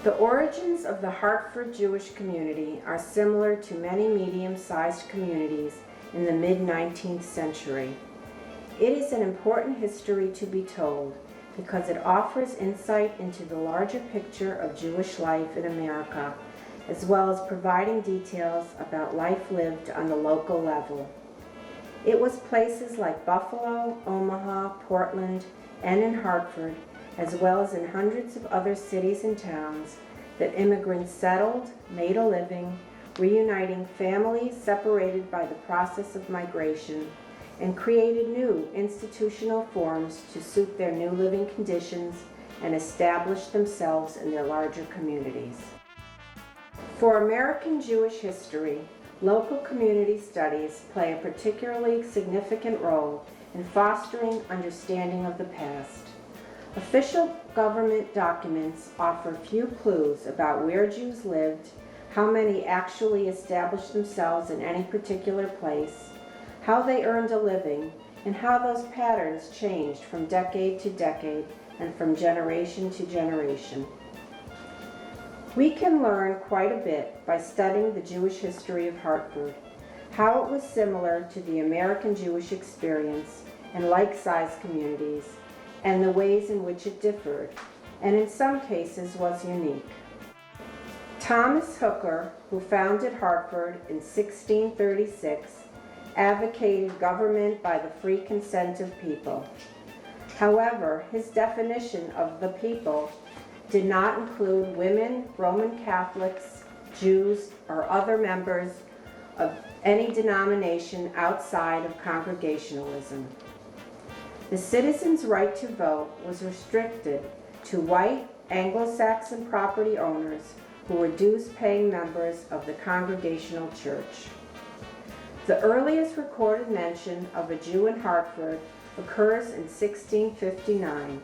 The origins of the Hartford Jewish community are similar to many medium-sized communities in the mid-19th century. It is an important history to be told because it offers insight into the larger picture of Jewish life in America, as well as providing details about life lived on the local level. It was places like Buffalo, Omaha, Portland, and in Hartford, as well as in hundreds of other cities and towns, that immigrants settled, made a living, reuniting families separated by the process of migration, and created new institutional forms to suit their new living conditions and establish themselves in their larger communities. For American Jewish history, local community studies play a particularly significant role in fostering understanding of the past. Official government documents offer few clues about where Jews lived, how many actually established themselves in any particular place, how they earned a living, and how those patterns changed from decade to decade and from generation to generation. We can learn quite a bit by studying the Jewish history of Hartford, how it was similar to the American Jewish experience in like-sized communities, and the ways in which it differed, and in some cases was unique. Thomas Hooker, who founded Hartford in 1636, advocated government by the free consent of people. However, his definition of the people did not include women, Roman Catholics, Jews, or other members of any denomination outside of Congregationalism. The citizens' right to vote was restricted to white Anglo-Saxon property owners who were dues-paying members of the Congregational Church. The earliest recorded mention of a Jew in Hartford occurs in 1659,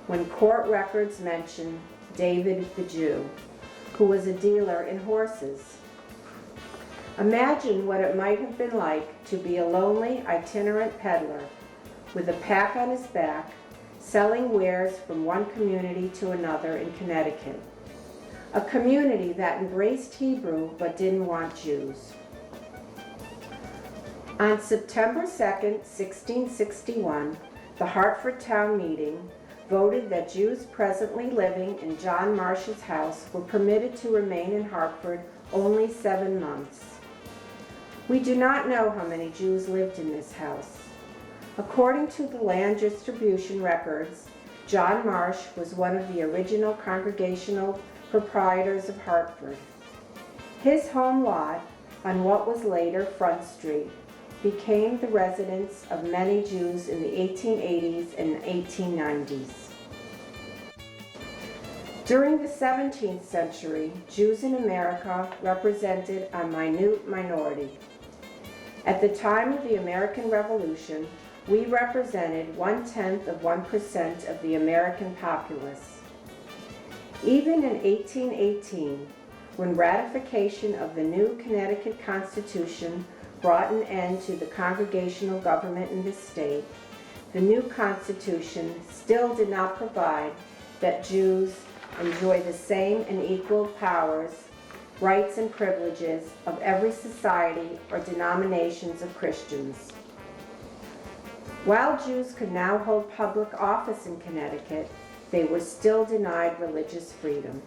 when court records mention David the Jew, who was a dealer in horses. Imagine what it might have been like to be a lonely itinerant peddler with a pack on his back, selling wares from one community to another in Connecticut, a community that embraced Hebrew but didn't want Jews. On September 2, 1661, the Hartford Town Meeting voted that Jews presently living in John Marsh's house were permitted to remain in Hartford only 7 months. We do not know how many Jews lived in this house. According to the land distribution records, John Marsh was one of the original congregational proprietors of Hartford. His home lot, on what was later Front Street, became the residence of many Jews in the 1880s and 1890s. During the 17th century, Jews in America represented a minute minority. At the time of the American Revolution, we represented 0.1% of the American populace. Even in 1818, when ratification of the new Connecticut Constitution brought an end to the congregational government in the state, the new Constitution still did not provide that Jews enjoy the same and equal powers, rights, and privileges of every society or denominations of Christians. While Jews could now hold public office in Connecticut, they were still denied religious freedom.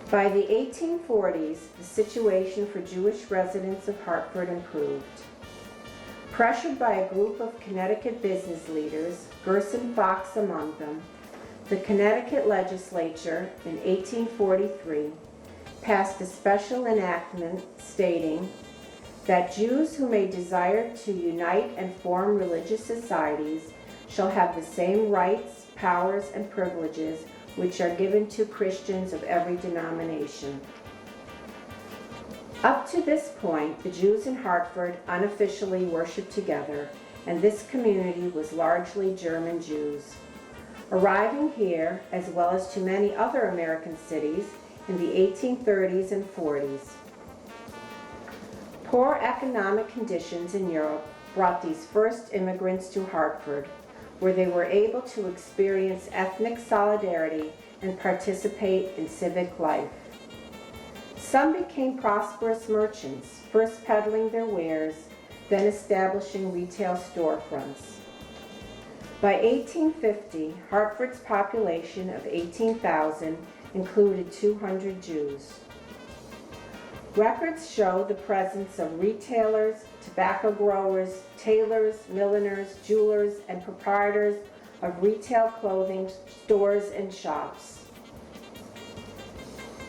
By the 1840s, the situation for Jewish residents of Hartford improved. Pressured by a group of Connecticut business leaders, Gerson Fox among them, the Connecticut legislature in 1843 passed a special enactment stating that Jews who may desire to unite and form religious societies shall have the same rights, powers, and privileges which are given to Christians of every denomination. Up to this point, the Jews in Hartford unofficially worshiped together, and this community was largely German Jews. Arriving here, as well as to many other American cities, in the 1830s and 40s. Poor economic conditions in Europe brought these first immigrants to Hartford, where they were able to experience ethnic solidarity and participate in civic life. Some became prosperous merchants, first peddling their wares, then establishing retail storefronts. By 1850, Hartford's population of 18,000 included 200 Jews. Records show the presence of retailers, tobacco growers, tailors, milliners, jewelers, and proprietors of retail clothing stores and shops.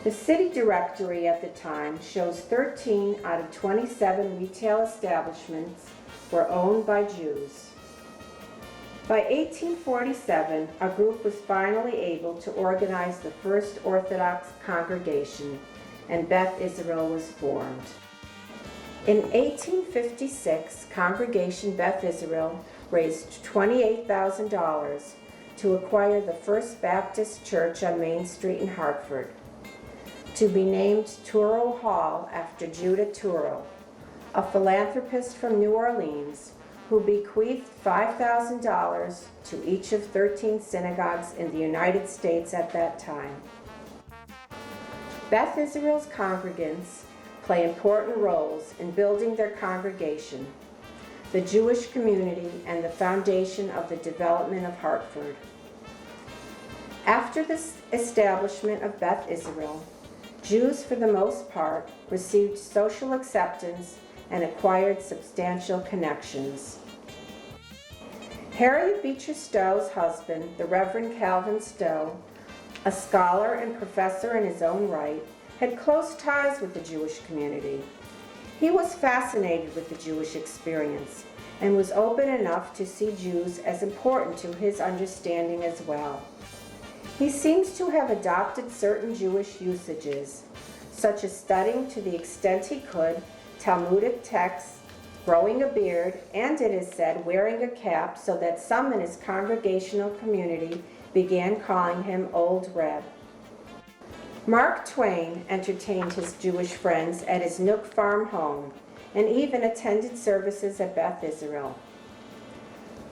The city directory at the time shows 13 out of 27 retail establishments were owned by Jews. By 1847, a group was finally able to organize the first Orthodox congregation, and Beth Israel was formed. In 1856, Congregation Beth Israel raised $28,000 to acquire the First Baptist Church on Main Street in Hartford, to be named Touro Hall after Judah Touro, a philanthropist from New Orleans who bequeathed $5,000 to each of 13 synagogues in the United States at that time. Beth Israel's congregants play important roles in building their congregation, the Jewish community, and the foundation of the development of Hartford. After the establishment of Beth Israel, Jews, for the most part, received social acceptance and acquired substantial connections. Harriet Beecher Stowe's husband, the Reverend Calvin Stowe, a scholar and professor in his own right, had close ties with the Jewish community. He was fascinated with the Jewish experience and was open enough to see Jews as important to his understanding as well. He seems to have adopted certain Jewish usages, such as studying to the extent he could Talmudic texts, growing a beard, and, it is said, wearing a cap, so that some in his congregational community began calling him Old Reb. Mark Twain entertained his Jewish friends at his Nook Farm home and even attended services at Beth Israel.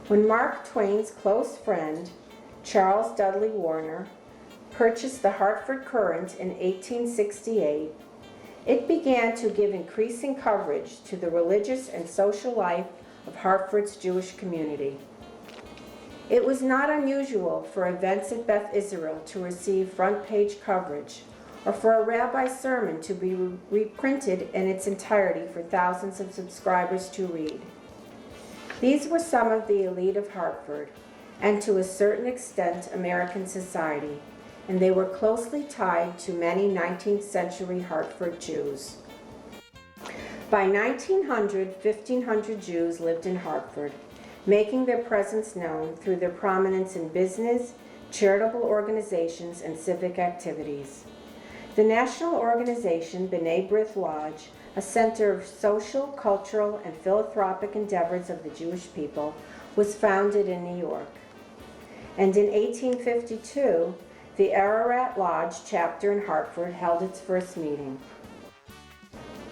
When Mark Twain's close friend, Charles Dudley Warner, purchased the Hartford Courant in 1868, it began to give increasing coverage to the religious and social life of Hartford's Jewish community. It was not unusual for events at Beth Israel to receive front-page coverage, or for a rabbi's sermon to be reprinted in its entirety for thousands of subscribers to read. These were some of the elite of Hartford, and to a certain extent American society, and they were closely tied to many 19th century Hartford Jews. By 1900, 1,500 Jews lived in Hartford, making their presence known through their prominence in business, charitable organizations, and civic activities. The national organization B'nai B'rith Lodge, a center of social, cultural, and philanthropic endeavors of the Jewish people, was founded in New York. And in 1852, the Ararat Lodge chapter in Hartford held its first meeting.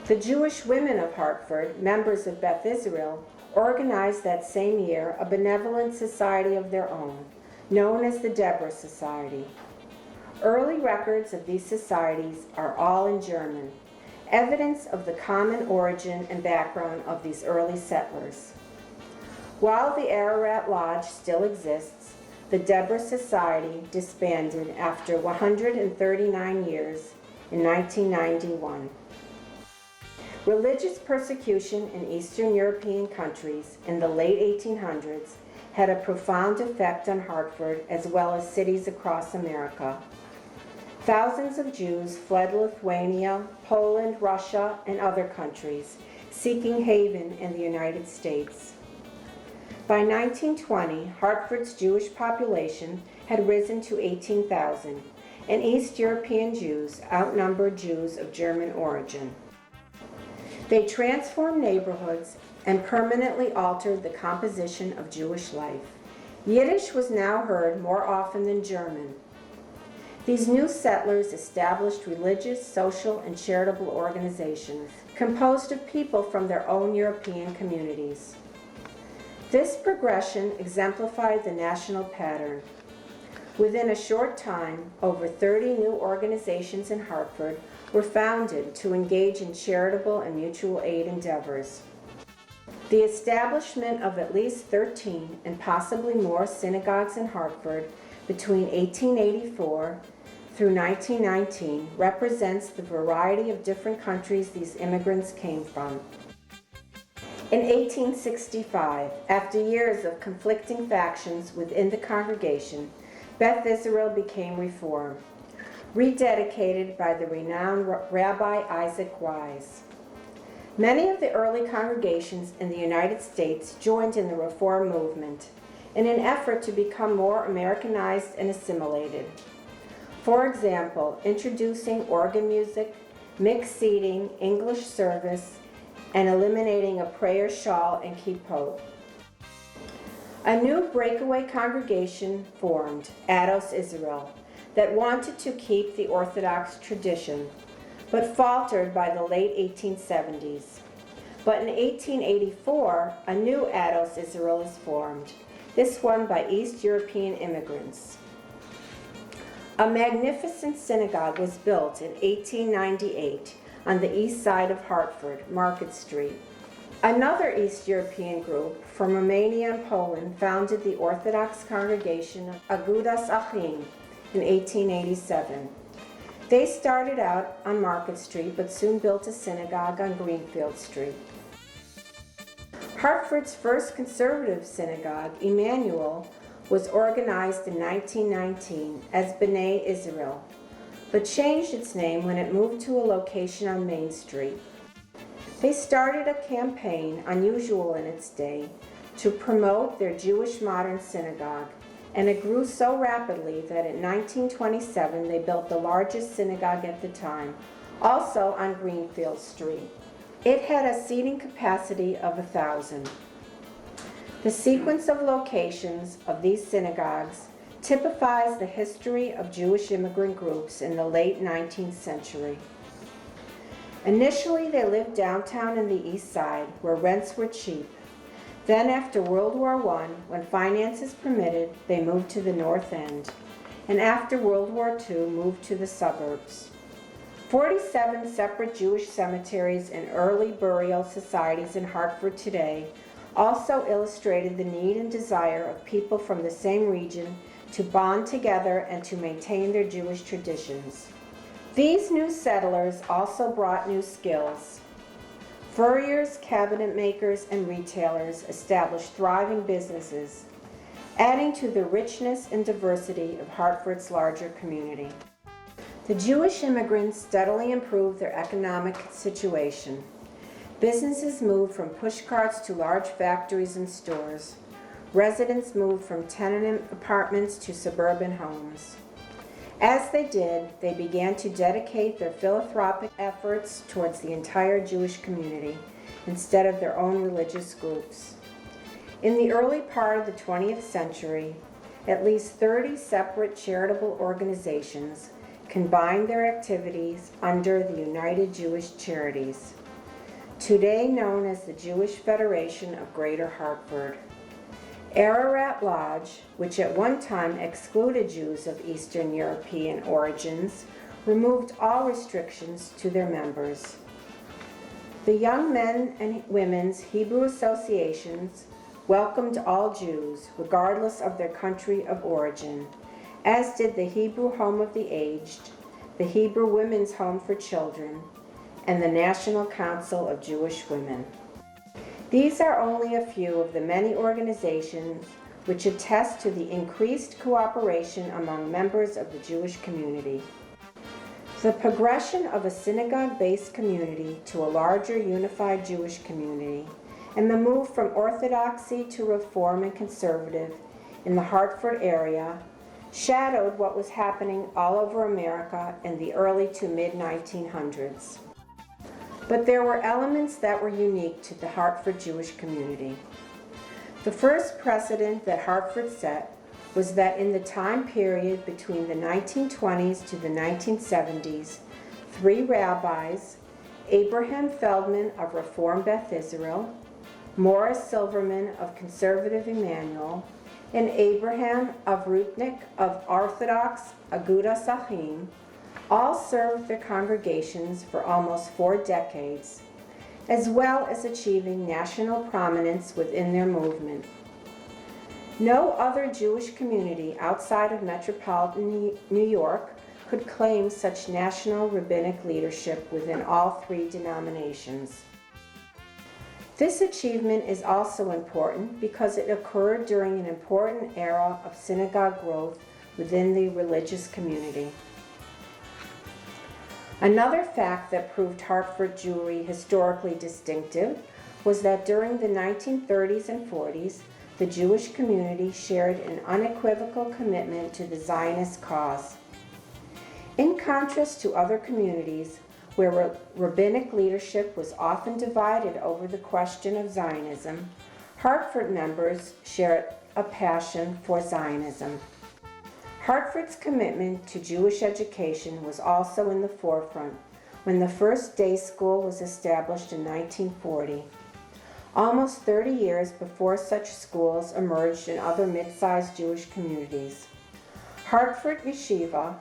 The Jewish women of Hartford, members of Beth Israel, organized that same year a benevolent society of their own, known as the Deborah Society. Early records of these societies are all in German, evidence of the common origin and background of these early settlers. While the Ararat Lodge still exists, the Deborah Society disbanded after 139 years in 1991. Religious persecution in Eastern European countries in the late 1800s had a profound effect on Hartford as well as cities across America. Thousands of Jews fled Lithuania, Poland, Russia, and other countries, seeking haven in the United States. By 1920, Hartford's Jewish population had risen to 18,000, and East European Jews outnumbered Jews of German origin. They transformed neighborhoods and permanently altered the composition of Jewish life. Yiddish was now heard more often than German. These new settlers established religious, social, and charitable organizations composed of people from their own European communities. This progression exemplified the national pattern. Within a short time, over 30 new organizations in Hartford were founded to engage in charitable and mutual aid endeavors. The establishment of at least 13 and possibly more synagogues in Hartford between 1884 through 1919 represents the variety of different countries these immigrants came from. In 1865, after years of conflicting factions within the congregation, Beth Israel became reformed, rededicated by the renowned Rabbi Isaac Wise. Many of the early congregations in the United States joined in the Reform movement in an effort to become more Americanized and assimilated. For example, introducing organ music, mixed seating, English service, and eliminating a prayer shawl and kippot. A new breakaway congregation formed, Ados Israel, that wanted to keep the Orthodox tradition, but faltered by the late 1870s. But in 1884, a new Ados Israel is formed, this one by East European immigrants. A magnificent synagogue was built in 1898 on the east side of Hartford, Market Street. Another East European group from Romania and Poland founded the Orthodox congregation of Agudas Achim in 1887. They started out on Market Street but soon built a synagogue on Greenfield Street. Hartford's first conservative synagogue, Emmanuel, was organized in 1919 as B'nai Israel, but changed its name when it moved to a location on Main Street. They started a campaign, unusual in its day, to promote their Jewish modern synagogue, and it grew so rapidly that in 1927 they built the largest synagogue at the time, also on Greenfield Street. It had a seating capacity of 1,000. The sequence of locations of these synagogues typifies the history of Jewish immigrant groups in the late 19th century. Initially, they lived downtown in the East Side, where rents were cheap. Then, after World War I, when finances permitted, they moved to the North End, and after World War II, moved to the suburbs. 47 separate Jewish cemeteries and early burial societies in Hartford today also illustrated the need and desire of people from the same region to bond together and to maintain their Jewish traditions. These new settlers also brought new skills. Furriers, cabinet makers, and retailers established thriving businesses, adding to the richness and diversity of Hartford's larger community. The Jewish immigrants steadily improved their economic situation. Businesses moved from pushcarts to large factories and stores. Residents moved from tenement apartments to suburban homes. As they did, they began to dedicate their philanthropic efforts towards the entire Jewish community instead of their own religious groups. In the early part of the 20th century, at least 30 separate charitable organizations combined their activities under the United Jewish Charities, today known as the Jewish Federation of Greater Hartford. Ararat Lodge, which at one time excluded Jews of Eastern European origins, removed all restrictions to their members. The Young Men and Women's Hebrew Associations welcomed all Jews, regardless of their country of origin, as did the Hebrew Home of the Aged, the Hebrew Women's Home for Children, and the National Council of Jewish Women. These are only a few of the many organizations which attest to the increased cooperation among members of the Jewish community. The progression of a synagogue-based community to a larger unified Jewish community, and the move from Orthodoxy to Reform and Conservative in the Hartford area shadowed what was happening all over America in the early to mid-1900s. But there were elements that were unique to the Hartford Jewish community. The first precedent that Hartford set was that in the time period between the 1920s to the 1970s, 3 rabbis, Abraham Feldman of Reform Beth Israel, Morris Silverman of Conservative Emmanuel, and Abraham of Rupnik of Orthodox Agudas Achim all served their congregations for almost 4 decades, as well as achieving national prominence within their movement. No other Jewish community outside of metropolitan New York could claim such national rabbinic leadership within all 3 denominations. This achievement is also important because it occurred during an important era of synagogue growth within the religious community. Another fact that proved Hartford Jewry historically distinctive was that during the 1930s and 40s, the Jewish community shared an unequivocal commitment to the Zionist cause. In contrast to other communities, where rabbinic leadership was often divided over the question of Zionism, Hartford members shared a passion for Zionism. Hartford's commitment to Jewish education was also in the forefront when the first day school was established in 1940. Almost 30 years before such schools emerged in other mid-sized Jewish communities. Hartford Yeshiva,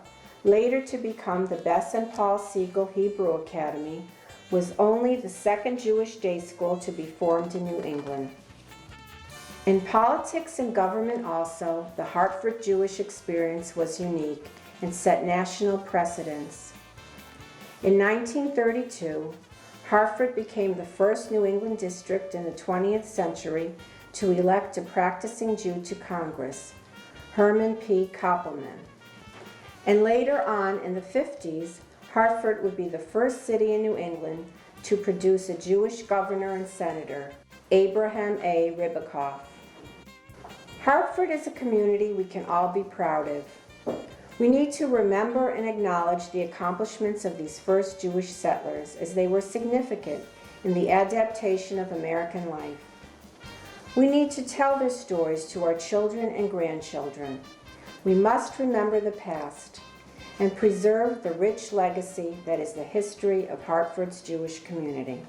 later to become the Bess and Paul Siegel Hebrew Academy, was only the second Jewish day school to be formed in New England. In politics and government also, the Hartford Jewish experience was unique and set national precedents. In 1932, Hartford became the first New England district in the 20th century to elect a practicing Jew to Congress, Herman P. Koppelman. And later on, in the 50s, Hartford would be the first city in New England to produce a Jewish governor and senator, Abraham A. Ribicoff. Hartford is a community we can all be proud of. We need to remember and acknowledge the accomplishments of these first Jewish settlers, as they were significant in the adaptation of American life. We need to tell their stories to our children and grandchildren. We must remember the past and preserve the rich legacy that is the history of Hartford's Jewish community.